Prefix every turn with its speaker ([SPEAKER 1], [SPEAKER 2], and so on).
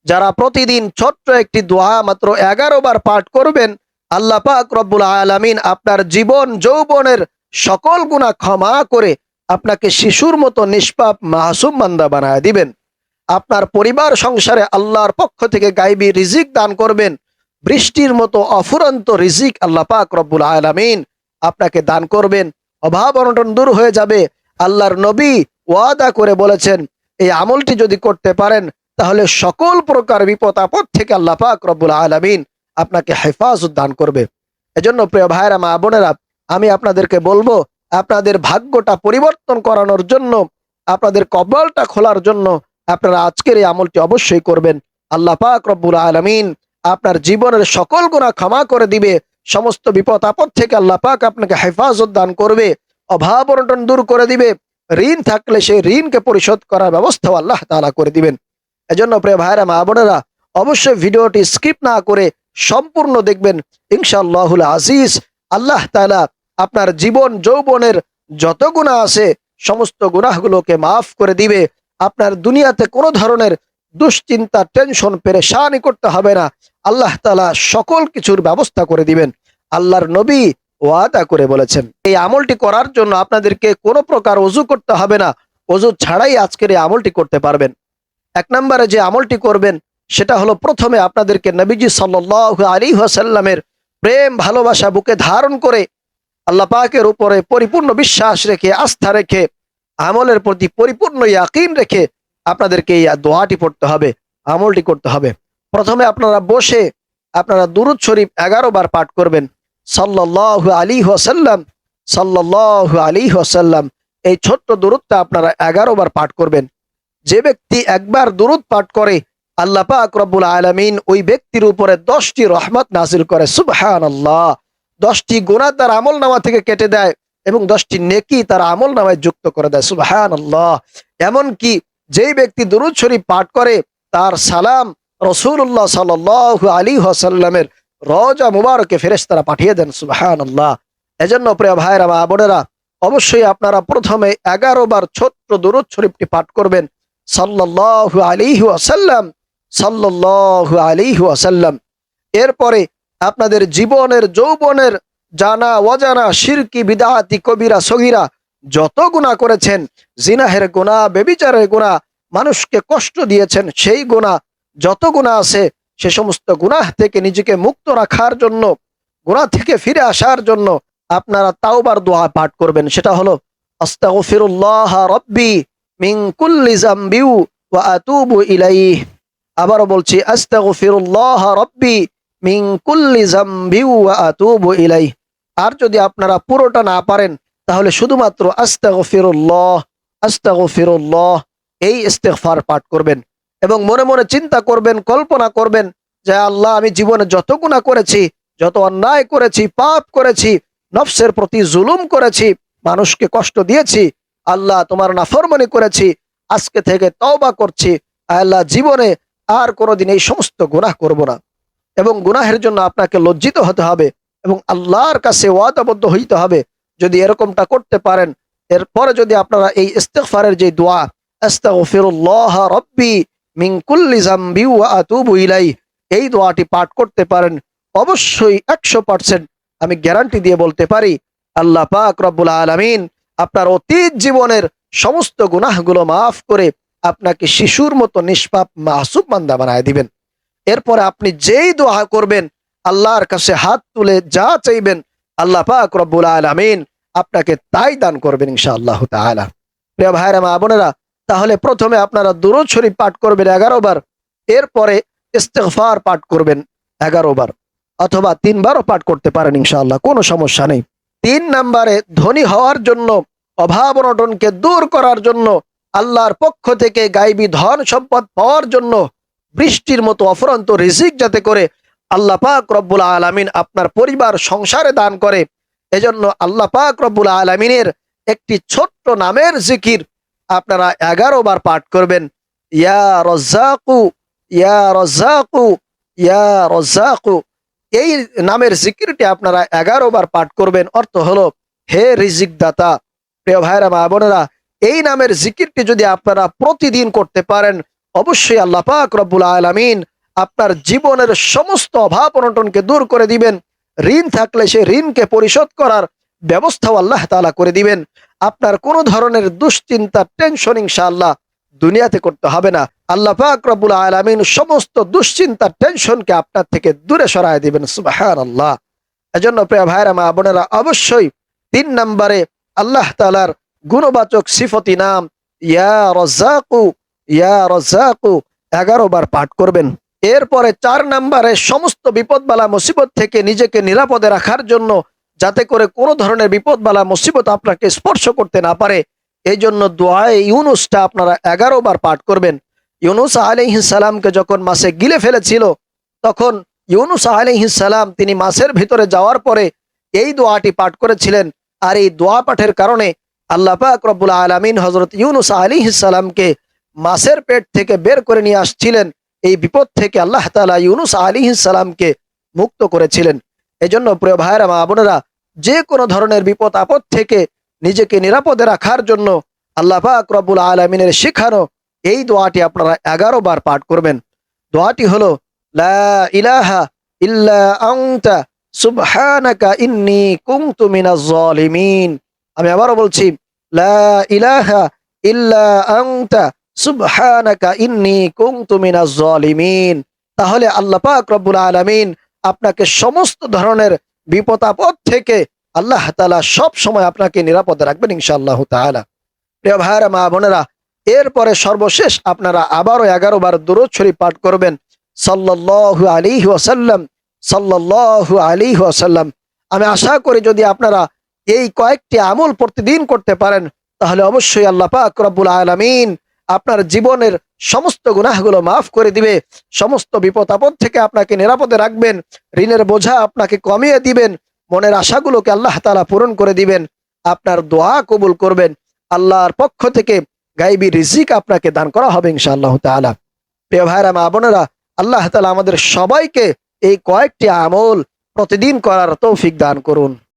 [SPEAKER 1] যারা প্রতিদিন ছোট্ট একটি দোয়া মাত্র 11 বার পাঠ করবেন, আল্লাহ পাক রব্বুল আলামিন আপনার জীবন যৌবনের সকল গুনাহ ক্ষমা করে আপনাকে শিশুর মতো নিষ্পাপ মাসুম বান্দা বানায় দিবেন। আপনার পরিবার সংসারে আল্লাহর পক্ষ থেকে গায়বী রিজিক দান করবেন। বৃষ্টির মতো অফুরন্ত রিজিক আল্লাহ পাক রব্বুল আলামিন আপনাকে দান করবেন। অভাব অনটন দূর হয়ে যাবে। আল্লাহর নবী ওয়াদা করে বলেছেন, এই আমলটি যদি করতে পারেন তাহলে সকল প্রকার বিপদ আপদ থেকে আল্লাহ পাক রব্বুল আলামিন আপনাকে হেফাজত দান করবে। এজন্য প্রিয় ভাইরা মা বোনেরা, আমি আপনাদেরকে বলবো, আপনাদের ভাগ্যটা পরিবর্তন করানোর জন্য, আপনাদের কপালটা খোলার জন্য আপনারা আজকের এই আমলটি অবশ্যই করবেন। আল্লাহ পাক রব্বুল আলামিন আপনার জীবনের সকল গুনাহ ক্ষমা করে দিবে। সমস্ত বিপদ আপদ থেকে আল্লাহ পাক আপনাকে হেফাজত দান করবে। অভাব অনটন দূর করে দিবে। ঋণ থাকলে সেই ঋণকে পরিশোধ করার ব্যবস্থাও আল্লাহ তাআলা করে দিবেন। এজন্য প্রিয় ভাইরা মা বোনেরা, অবশ্যই ভিডিওটি স্কিপ না করে সম্পূর্ণ দেখবেন। ইনশাআল্লাহুল আজিজ আল্লাহ তাআলা আপনার জীবন যৌবনের যত গুনাহ আছে সমস্ত গুনাহগুলোকে মাফ করে দিবে। আপনার দুনিয়াতে কোনো ধরনের দুশ্চিন্তা, টেনশন, পেরেশানি করতে হবে না। আল্লাহ তাআলা সকল কিছুর ব্যবস্থা করে দিবেন। আল্লাহর নবী ওয়াদা করে বলেছেন, এই আমলটি করার জন্য আপনাদেরকে কোনো প্রকার ওযু করতে হবে না। ওযু ছাড়াই আজকের এই আমলটি করতে পারবেন। এক নম্বরে যে আমলটি করবেন সেটা হলো, প্রথমে আপনাদেরকে নবীজি সাল্লাল্লাহু আলাইহি ওয়াসাল্লামের প্রেম ভালোবাসা বুকে ধারণ করে আল্লাহ পাকের উপরে পরিপূর্ণ বিশ্বাস রেখে, আস্থা রেখে, আমলের প্রতি পরিপূর্ণ ইয়াকিন রেখে আপনাদেরকে এই দোয়াটি পড়তে হবে, আমলটি করতে হবে। প্রথমে আপনারা বসে আপনারা দুরূদ শরীফ 11 বার পাঠ করবেন। সাল্লাল্লাহু আলাইহি ওয়াসাল্লাম, সাল্লাল্লাহু আলাইহি ওয়াসাল্লাম, এই ছোট্ট দুরূদটা আপনারা 11 বার পাঠ করবেন। যে ব্যক্তি একবার দুরূদ পাঠ করে আল্লাহ পাক রব্বুল আলামিন ওই ব্যক্তির উপরে 10টি রহমত নাজিল করে। সুবহানাল্লাহ। 10টি গুনাহ তার আমলনামা থেকে কেটে দেয় এবং 10টি নেকি তার আমলনামায় যুক্ত করে দেয়। সুবহানাল্লাহ। এমনকি যেই ব্যক্তি দুরূদ শরীফ পাঠ করে তার সালাম রাসূলুল্লাহ সাল্লাল্লাহু আলাইহি ওয়াসাল্লামের রওজা মুবারকে ফেরেশতারা পাঠিয়ে দেন। সুবহানাল্লাহ। এজন্য প্রিয় ভাইরা মা বোনেরা, অবশ্যই আপনারা প্রথমে 11 বার ছোট্ট দুরূদ শরীফটি পাঠ করবেন। সাল্লাল্লাহু আলাইহি ওয়াসাল্লাম, সাল্লাল্লাহু আলাইহি ওয়াসাল্লাম। এরপরে আপনাদের জীবনের যৌবনের জানা অজানা শিরকি, বিদআতি, কবিরা, সগীরা যত গুনাহ করেছেন, জিনাহের গুনাহ, ব্যভিচারের গুনাহ, মানুষকে কষ্ট দিয়েছেন, সেই গুনাহ যত গুনাহ আছে সে সমস্ত গুনাহ থেকে নিজেকে মুক্ত রাখার জন্য, গুনাহ থেকে ফিরে আসার জন্য আপনারা তাওবার দোয়া পাঠ করবেন। সেটা হলো, আস্তাগফিরুল্লাহ রাব্বি মিন কুল্লি যামবি ওয়া আতুবু ইলাইহি। আবারও বলছি, আস্তাগফিরুল্লাহ রাব্বি মিন কুল্লি যামবি ওয়া আতুবু ইলাইহি। আর যদি আপনারা পুরোটা না পারেন তাহলে শুধুমাত্র আস্তাগফিরুল্লাহ, আস্তাগফিরুল্লাহ এই ইস্তিগফার পাঠ করবেন এবং মনে মনে চিন্তা করবেন, কল্পনা করবেন যে আল্লাহ, আমি জীবনে যত গুনাহ করেছি, যত অন্যায় করেছি, পাপ করেছি, নফসের প্রতি জুলুম করেছি, মানুষকে কষ্ট দিয়েছি, আল্লাহ তোমার নাফরমানি করেছি, আজকে থেকে তওবা করছি। আল্লাহ, জীবনে আর কোনোদিন এই সমস্ত গুনাহ করব না। এবং গুনাহের জন্য আপনাকে লজ্জিত হতে হবে এবং আল্লাহর কাছে ওয়াদাবদ্ধ হইতে হবে। যদি এরকমটা করতে পারেন, এরপরে যদি আপনারা এই ইস্তিগফারের যে দোয়া, আস্তাগফিরুল্লাহ রাব্বি মিন কুল্লি যামবি ওয়া আতুবু ইলাইহি, এই দোয়াটি পাঠ করতে পারেন, অবশ্যই 100% আমি গ্যারান্টি দিয়ে বলতে পারি, আল্লাহ পাক রব্বুল আলামিন আপনার অতীত জীবনের সমস্ত গুনাহগুলো মাফ করে আপনাকে শিশুর মতো নিষ্পাপ মাসুম বান্দা বানায় দিবেন। এরপরে আপনি যেই দোয়া করবেন, আল্লাহর কাছে হাত তুলে যা চাইবেন, আল্লাহ পাক রব্বুল আলামিন আপনাকে তাই দান করবেন ইনশাআল্লাহ তাআলা। প্রিয় ভাইরা মা বোনেরা, তাহলে প্রথমে আপনারা দুরূদ শরীফ পাঠ করবেন 11 বার, এরপরে ইস্তিগফার পাঠ করবেন 11 বার, অথবা 3 বারও পাঠ করতে পারেন ইনশাআল্লাহ, কোনো সমস্যা নেই। 3 নম্বরে ধনী হওয়ার জন্য, অভাব অনটনকে দূর করার জন্য, আল্লাহর পক্ষ থেকে গায়বী ধন সম্পদ পাওয়ার জন্য, বৃষ্টির মতো অফুরন্ত রিজিক যাতে করে আল্লাহ পাক রব্বুল আলামিন আপনার পরিবার সংসারে দান করে, এজন্য আল্লাহ পাক রব্বুল আলামিনের একটি ছোট্ট নামের জিকির আপনারা 11 বার পাঠ করবেন। ইয়া রাজ্জাকু, ইয়া রাজ্জাকু, ইয়া রাজ্জাকু, এই নামের জিকিরটি আপনারা 11 বার পাঠ করবেন। অর্থ হলো, হে রিজিক দাতা। প্রিয় ভাইরা মা বোনেরা, এই নামের জিকিরটি যদি আপনারা প্রতিদিন করতে পারেন, অবশ্যই আল্লাহ পাক রব্বুল আলামিন আপনার জীবনের সমস্ত অভাব অনটনকে দূর করে দিবেন। ঋণ থাকলে সেই ঋণকে পরিশোধ করার ব্যবস্থাও আল্লাহ তাআলা করে দিবেন। আপনার কোনো ধরনের দুশ্চিন্তা, টেনশন ইনশাআল্লাহ দুনিয়াতে করতে হবে না। আল্লাহ পাক রব্বুল আলামিন সমস্ত দুশ্চিন্তা, টেনশনকে আপনার থেকে দূরে সরায় দিবেন। সুবহানাল্লাহ। এজন্য প্রিয় ভাইরা, মা বোনেরা, অবশ্যই ৩ নম্বরে আল্লাহ তাআলার গুণবাচক সিফতি নাম ইয়া রাজ্জাকু, ইয়া রাজ্জাকু ১১ বার পাঠ করবেন। এরপরে ৪ নম্বরে সমস্ত বিপদ বালা মুসিবত থেকে নিজেকে নিরাপদে রাখার জন্য, যাতে করে কোনো ধরনের বিপদ বালা মুসিবত আপনাকে স্পর্শ করতে না পারে, এই জন্য দোয়ায়ে ইউনুসটা আপনারা ১১ বার পাঠ করবেন। ইউনুস আলাইহিস সালামকে যখন মাছে গিলে ফেলেছিল, তখন ইউনুস আলাইহিস সালাম তিনি মাছের ভিতরে যাওয়ার পরে এই দোয়াটি পাঠ করেছিলেন। আর এই দোয়া পাঠের কারণে আল্লাহ পাক রব্বুল আলামিন হযরত ইউনুস আলাইহিস সালামকে মাছের পেট থেকে বের করে নিয়ে আসছিলেন। এই বিপদ থেকে আল্লাহ তাআলা ইউনুস আলাইহিস সালামকে মুক্ত করেছিলেন। এজন্য প্রিয় ভাইরা, মা বোনেরা, যে কোনো ধরনের বিপদ আপদ থেকে নিজেকে নিরাপদে রাখার জন্য আল্লাহ পাক রব্বুল আলামিনের শিখানো এই দোয়াটি আপনারা ১১ বার পাঠ করবেন। দোয়াটি হলো লা ইলাহা ইল্লা আনতা সুবহানাকা ইন্নী কুনতু মিনাজ জালিমিন। আমি আবারও বলছি, লা ইলাহা ইল্লা আনতা সুবহানাকা ইন্নী কুনতু মিনাজ জালিমিন। তাহলে আল্লাহ পাক রব্বুল আলামিন আপনাকে সমস্ত ধরনের বিপদ আপদ থেকে আল্লাহ তাআলা সব সময় আপনাকে নিরাপদে রাখবেন ইনশাআল্লাহ তাআলা। প্রিয় ভাইরা, মা বোনেরা, এরপরে সর্বশেষ আপনারা আবারও ১১ বার দুরূদ শরীফ পাঠ করবেন সাল্লাল্লাহু আলাইহি ওয়াসাল্লাম, সাল্লাল্লাহু আলাইহি ওয়াসাল্লাম। আমি আশা করি যদি আপনারা এই কয়েকটি আমল প্রতিদিন করতে পারেন, তাহলে অবশ্যই আল্লাহ পাক রব্বুল আলামিন আপনার জীবনের সমস্ত গুনাহগুলো মাফ করে দিবে, সমস্ত বিপদ আপদ থেকে আপনাকে নিরাপদে রাখবেন, ঋণের বোঝা আপনাকে কমিয়ে দিবেন, মনের আশাগুলোকে আল্লাহ তাআলা পূরণ করে দিবেন, আপনার দোয়া কবুল করবেন, আল্লাহর পক্ষ থেকে গায়বী রিজিক আপনাকে দান করা হবে ইনশাআল্লাহ তাআলা। প্রিয় ভাইরা, মা বোনেরা, আল্লাহ তাআলা আমাদের সবাইকে এই কয়েকটি আমল প্রতিদিন করার তৌফিক দান করুন।